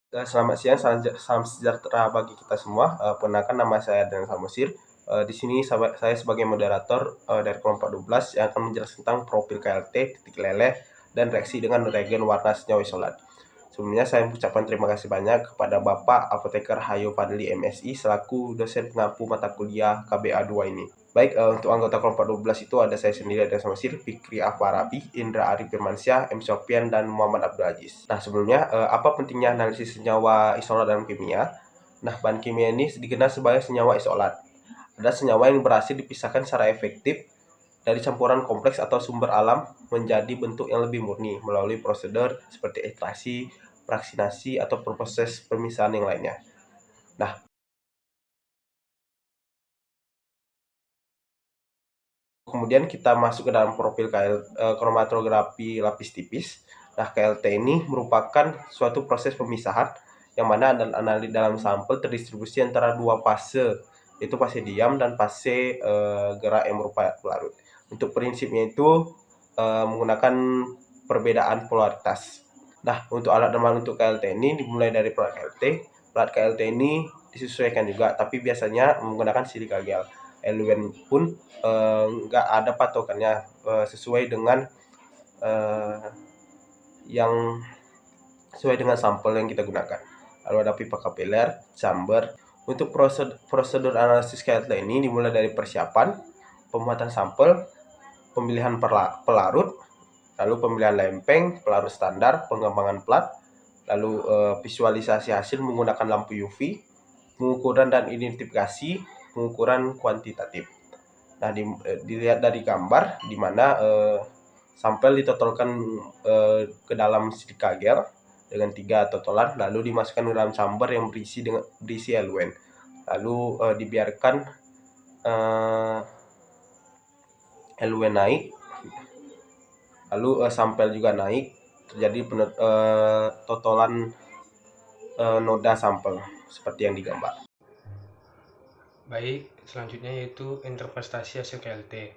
Selamat siang, salam sejahtera bagi kita semua. Perkenalkan nama saya Daniel Samosir. Di sini saya sebagai moderator dari kelompok 12 yang akan menjelaskan tentang profil KLT, titik leleh, dan reaksi dengan reagen warna senyawa isolat. Sebelumnya saya mengucapkan terima kasih banyak kepada Bapak Apoteker Hayo Fadli MSI selaku dosen pengampu mata kuliah KBA 2 ini. Baik, untuk anggota kelompok 12 itu ada saya sendiri, ada Samosir, Fikri Afwarabi, Indra Arif Firmansyah, M. Sofian, dan Muhammad Abdul Aziz. Nah, sebelumnya, apa pentingnya analisis senyawa isolat dalam kimia? Nah, bahan kimia ini dikenal sebagai senyawa isolat. Ada senyawa yang berhasil dipisahkan secara efektif dari campuran kompleks atau sumber alam menjadi bentuk yang lebih murni melalui prosedur seperti ekstraksi, fraksinasi, atau proses pemisahan yang lainnya. Nah, kemudian kita masuk ke dalam profil kromatografi lapis tipis. Nah, KLT ini merupakan suatu proses pemisahan yang mana analit dalam sampel terdistribusi antara dua fase, yaitu fase diam dan fase gerak yang berupa pelarut. Untuk prinsipnya itu menggunakan perbedaan polaritas. Nah, untuk alat dan untuk KLT ini dimulai dari plat KLT. Plat KLT ini disesuaikan juga, tapi biasanya menggunakan silika gel. Eluen pun nggak ada patokannya, sesuai dengan eh, yang sesuai dengan sampel yang kita gunakan. Lalu ada pipa kapiler, chamber. Untuk prosedur analisis KLT ini dimulai dari persiapan, pembuatan sampel, pemilihan pelarut, lalu pemilihan lempeng, pelarut standar, pengembangan plat, lalu visualisasi hasil menggunakan lampu UV, pengukuran dan identifikasi, pengukuran kuantitatif. Nah, dilihat dari gambar di mana sampel ditotolkan ke dalam silika gel dengan 3 totolan, lalu dimasukkan ke dalam chamber yang berisi eluen, lalu dibiarkan eluen naik, lalu sampel juga naik, terjadi totolan noda sampel seperti yang digambar. Baik, selanjutnya yaitu interpretasi hasil KLT.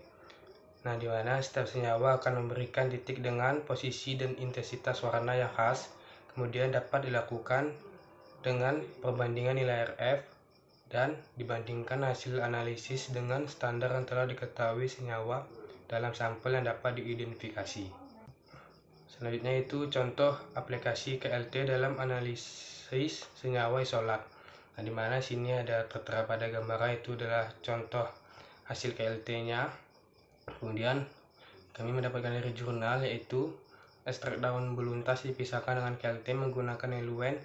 Nah, di mana setiap senyawa akan memberikan titik dengan posisi dan intensitas warna yang khas, kemudian dapat dilakukan dengan perbandingan nilai RF dan dibandingkan hasil analisis dengan standar yang telah diketahui senyawa dalam sampel yang dapat diidentifikasi. Selanjutnya itu contoh aplikasi KLT dalam analisis senyawa isolat. Nah, di mana sini ada tertera pada gambaran itu adalah contoh hasil KLT-nya. Kemudian kami mendapatkan dari jurnal yaitu ekstrak daun beluntas dipisahkan dengan KLT menggunakan eluen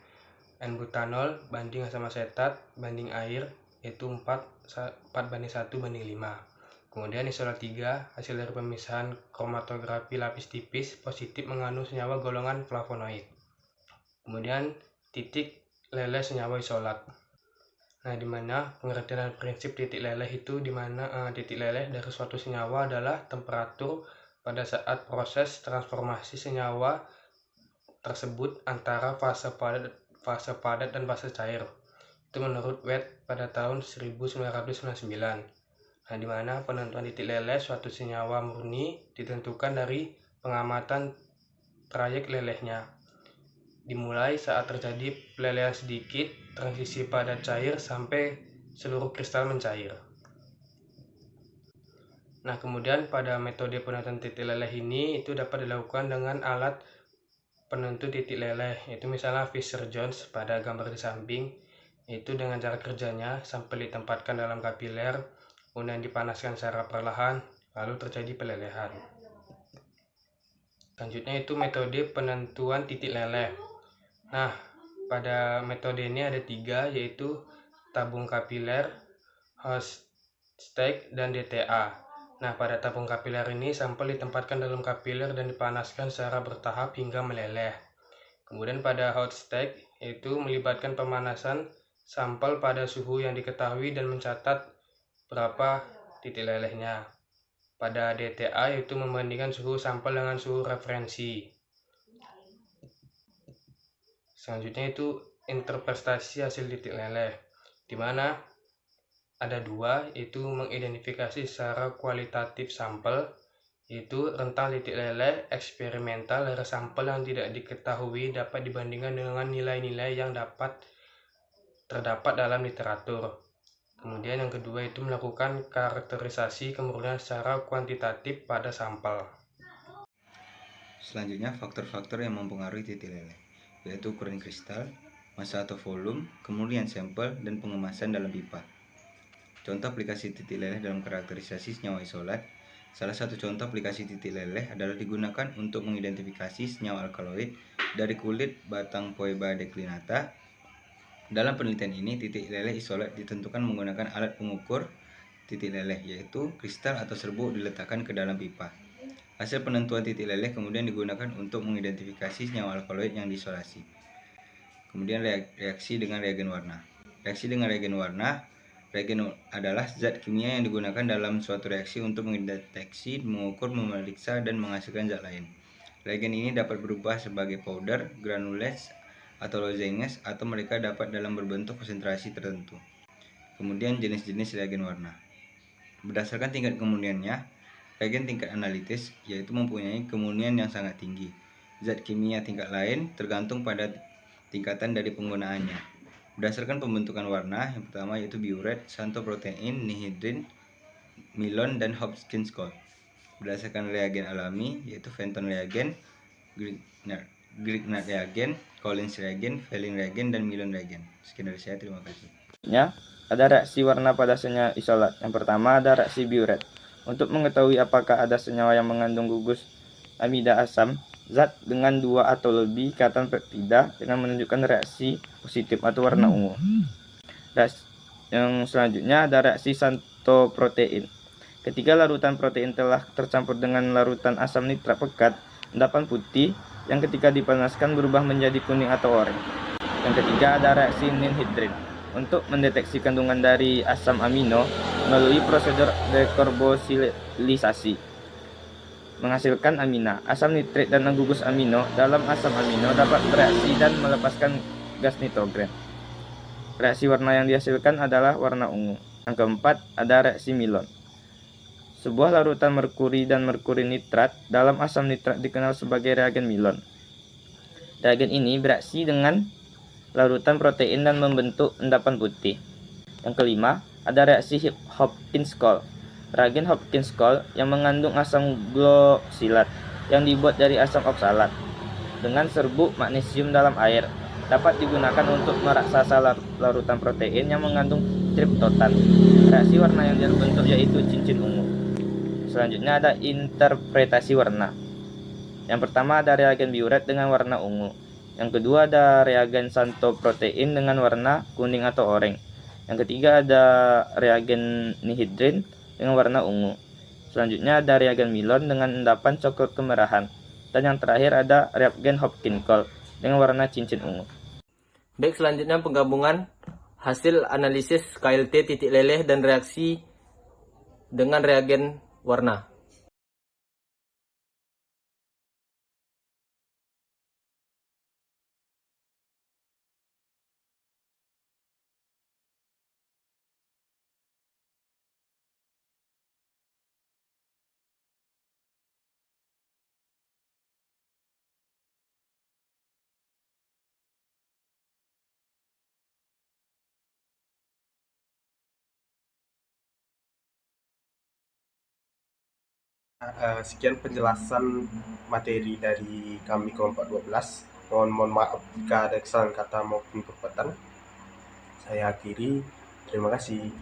N-butanol banding asam asetat banding air yaitu 4:1:5. Kemudian isolat 3 hasil dari pemisahan kromatografi lapis tipis positif mengandung senyawa golongan flavonoid. Kemudian titik leleh senyawa isolat. Nah, di mana pengertian dan prinsip titik leleh itu di mana titik leleh dari suatu senyawa adalah temperatur pada saat proses transformasi senyawa tersebut antara fase padat dan fase cair. Itu menurut Watt pada tahun 1999. Nah, di mana penentuan titik leleh suatu senyawa murni ditentukan dari pengamatan trayek lelehnya. Dimulai saat terjadi pelelehan sedikit, transisi padat cair sampai seluruh kristal mencair. Nah, kemudian pada metode penentuan titik leleh ini itu dapat dilakukan dengan alat penentu titik leleh, yaitu misalnya Fisher-Jones pada gambar di samping. Itu dengan cara kerjanya sampel ditempatkan dalam kapiler, kemudian dipanaskan secara perlahan, lalu terjadi pelelehan. Selanjutnya itu metode penentuan titik leleh. Nah, pada metode ini ada 3, yaitu tabung kapiler, host stack, dan DTA. Nah, pada tabung kapiler ini sampel ditempatkan dalam kapiler dan dipanaskan secara bertahap hingga meleleh. Kemudian pada hot stack yaitu melibatkan pemanasan sampel pada suhu yang diketahui dan mencatat berapa titik lelehnya. Pada DTA yaitu membandingkan suhu sampel dengan suhu referensi. Selanjutnya itu interpretasi hasil titik leleh, di mana ada 2, yaitu mengidentifikasi secara kualitatif sampel yaitu rentang titik leleh eksperimental dari sampel yang tidak diketahui dapat dibandingkan dengan nilai-nilai yang terdapat dalam literatur. Kemudian yang kedua itu melakukan karakterisasi kemurnian secara kuantitatif pada sampel. Selanjutnya, faktor-faktor yang mempengaruhi titik leleh, yaitu ukuran kristal, massa atau volume, kemurnian sampel, dan pengemasan dalam pipa. Contoh aplikasi titik leleh dalam karakterisasi senyawa isolat. Salah satu contoh aplikasi titik leleh adalah digunakan untuk mengidentifikasi senyawa alkaloid dari kulit batang Poeba declinata. Dalam penelitian ini, titik leleh isolat ditentukan menggunakan alat pengukur titik leleh, yaitu kristal atau serbuk diletakkan ke dalam pipa. Hasil penentuan titik leleh kemudian digunakan untuk mengidentifikasi senyawa alkaloid yang diisolasi. Kemudian reaksi dengan reagen warna. Reaksi dengan reagen warna, reagen adalah zat kimia yang digunakan dalam suatu reaksi untuk mendeteksi, mengukur, memeriksa, dan menghasilkan zat lain. Reagen ini dapat berubah sebagai powder, granules, atau lozenges, atau mereka dapat dalam berbentuk konsentrasi tertentu. Kemudian jenis-jenis reagen warna. Berdasarkan tingkat kemurniannya, reagen tingkat analitis yaitu mempunyai kemurnian yang sangat tinggi. Zat kimia tingkat lain tergantung pada tingkatan dari penggunaannya. Berdasarkan pembentukan warna, yang pertama yaitu biuret, xanthoprotein, nihidrin, milon, dan Hopkins score. Berdasarkan reagen alami yaitu Fenton reagen, Grignard reagen, Collins reagen, Fehling reagen, dan Milon reagen. Sekian dari saya, terima kasih. Ada reaksi warna pada senyawa isolat. Yang pertama ada reaksi biuret. Untuk mengetahui apakah ada senyawa yang mengandung gugus amida asam, zat dengan 2 atau lebih ikatan peptida dengan menunjukkan reaksi positif atau warna ungu. Yang selanjutnya ada reaksi xanthoprotein. Ketika larutan protein telah tercampur dengan larutan asam nitrat pekat, endapan putih yang ketika dipanaskan berubah menjadi kuning atau oranye. Yang ketiga ada reaksi ninhidrin. Untuk mendeteksi kandungan dari asam amino melalui prosedur dekarboksilisasi menghasilkan amina. Asam nitrit dan gugus amino dalam asam amino dapat bereaksi dan melepaskan gas nitrogen. Reaksi warna yang dihasilkan adalah warna ungu. Yang keempat ada reaksi milon. Sebuah larutan merkuri dan merkuri nitrat dalam asam nitrat dikenal sebagai reagen milon. Reagen ini bereaksi dengan larutan protein dan membentuk endapan putih. Yang kelima, ada reaksi Hopkins score. Reagen Hopkins score yang mengandung asam gloksilat yang dibuat dari asam oksalat dengan serbuk magnesium dalam air dapat digunakan untuk meraksasa larutan protein yang mengandung triptotan. Reaksi warna yang terbentuk yaitu cincin ungu. Selanjutnya ada interpretasi warna. Yang pertama ada reagen biuret dengan warna ungu. Yang kedua ada reagen xanthoprotein dengan warna kuning atau oranye. Yang ketiga ada reagen nihidrin dengan warna ungu. Selanjutnya ada reagen milon dengan endapan coklat kemerahan. Dan yang terakhir ada reagen Hopkins score dengan warna cincin ungu. Baik, selanjutnya penggabungan hasil analisis KLT titik leleh dan reaksi dengan reagen warna. Sekian penjelasan materi dari kami kelompok 12. Mohon maaf jika ada kesalahan kata maupun perbuatan. Saya akhiri. Terima kasih.